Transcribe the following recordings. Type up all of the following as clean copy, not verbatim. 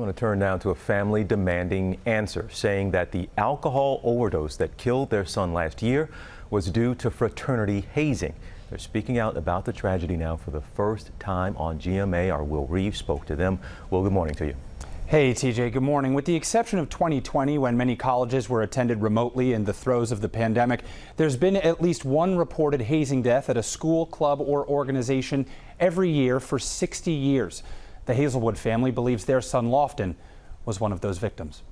I want to turn now to a family demanding answers, saying that the alcohol overdose that killed their son last year was due to fraternity hazing. They're speaking out about the tragedy now for the first time on GMA. Our Will Reeves spoke to them. Will, good morning to you. Hey, TJ, good morning. With the exception of 2020, when many colleges were attended remotely in the throes of the pandemic, there's been at least one reported hazing death at a school, club, or organization every year for 60 years. The Hazelwood family believes their son Lofton was one of those victims.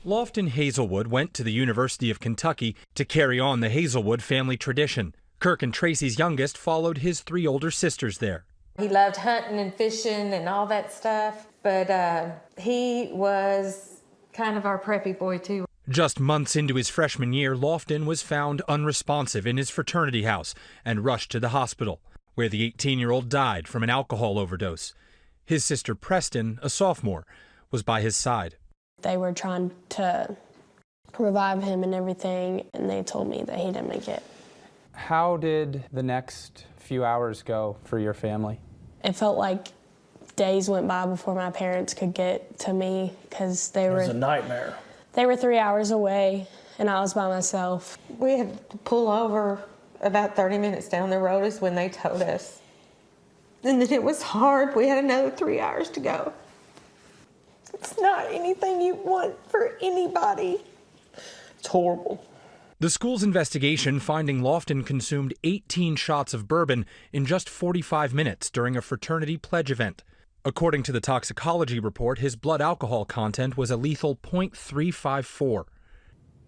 Lofton Hazelwood went to the University of Kentucky to carry on the Hazelwood family tradition. Kirk and Tracy's youngest followed his 3 older sisters there. He loved hunting and fishing and all that stuff, but he was kind of our preppy boy too. Just months into his freshman year, Lofton was found unresponsive in his fraternity house and rushed to the hospital, where the 18-year-old died from an alcohol overdose. His sister Preston, a sophomore, was by his side. They were trying to revive him and everything, and they told me that he didn't make it. How did the next few hours go for your family? It felt like days went by before my parents could get to me because it was a nightmare. They were 3 hours away, and I was by myself. We had to pull over about 30 minutes down the road is when they told us. And then it was hard. We had another 3 hours to go. It's not anything you want for anybody. It's horrible. The school's investigation finding Lofton consumed 18 shots of bourbon in just 45 minutes during a fraternity pledge event. According to the toxicology report, his blood alcohol content was a lethal .354.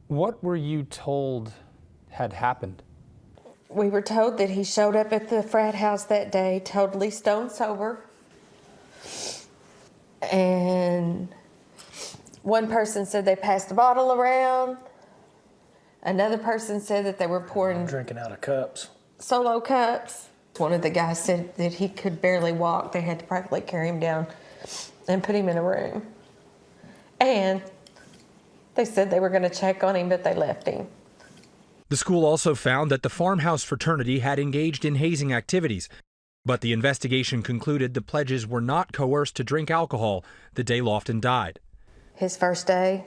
What were you told had happened? We were told that he showed up at the frat house that day totally stone sober. And one person said they passed the bottle around. Another person said that they were pouring Drinking out of cups. Solo cups. One of the guys said that he could barely walk. They had to practically carry him down and put him in a room. And they said they were going to check on him, but they left him. The school also found that the farmhouse fraternity had engaged in hazing activities, but the investigation concluded the pledges were not coerced to drink alcohol the day Lofton died. His first day,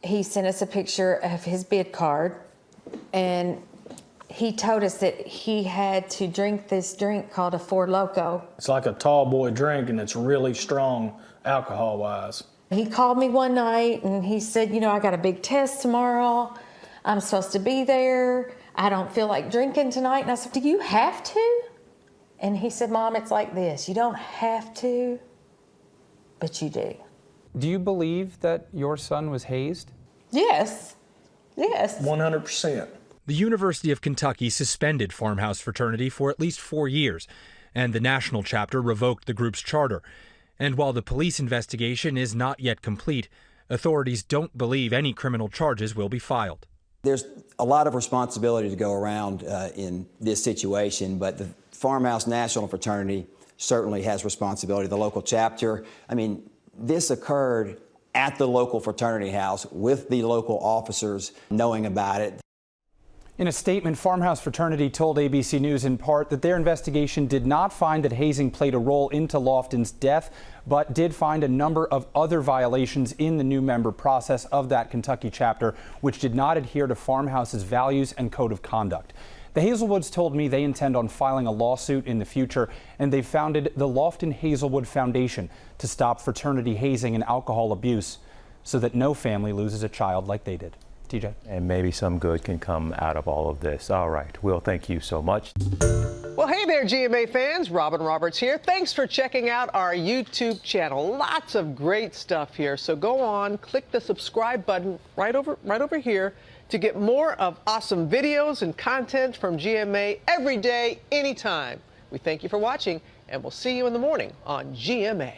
he sent us a picture of his bid card, and he told us that he had to drink this drink called a Four Loko. It's like a tall boy drink, and it's really strong alcohol-wise. He called me one night, and he said, you know, I got a big test tomorrow. I'm supposed to be there. I don't feel like drinking tonight. And I said, do you have to? And he said, Mom, it's like this. You don't have to, but you do. Do you believe that your son was hazed? Yes. Yes. 100%. The University of Kentucky suspended Farmhouse Fraternity for at least 4 years, and the national chapter revoked the group's charter. And while the police investigation is not yet complete, authorities don't believe any criminal charges will be filed. There's a lot of responsibility to go around in this situation, but the Farmhouse National Fraternity certainly has responsibility. The local chapter, I mean, this occurred at the local fraternity house with the local officers knowing about it. In a statement, Farmhouse Fraternity told ABC News in part that their investigation did not find that hazing played a role into Lofton's death, but did find a number of other violations in the new member process of that Kentucky chapter, which did not adhere to Farmhouse's values and code of conduct. The Hazelwoods told me they intend on filing a lawsuit in the future, and they founded the Lofton Hazelwood Foundation to stop fraternity hazing and alcohol abuse so that no family loses a child like they did. TJ. And maybe some good can come out of all of this. All right, Will, thank you so much. Well, hey there, GMA fans. Robin Roberts here. Thanks for checking out our YouTube channel. Lots of great stuff here. So go on, click the subscribe button right over here to get more of awesome videos and content from GMA every day, anytime. We thank you for watching, and we'll see you in the morning on GMA.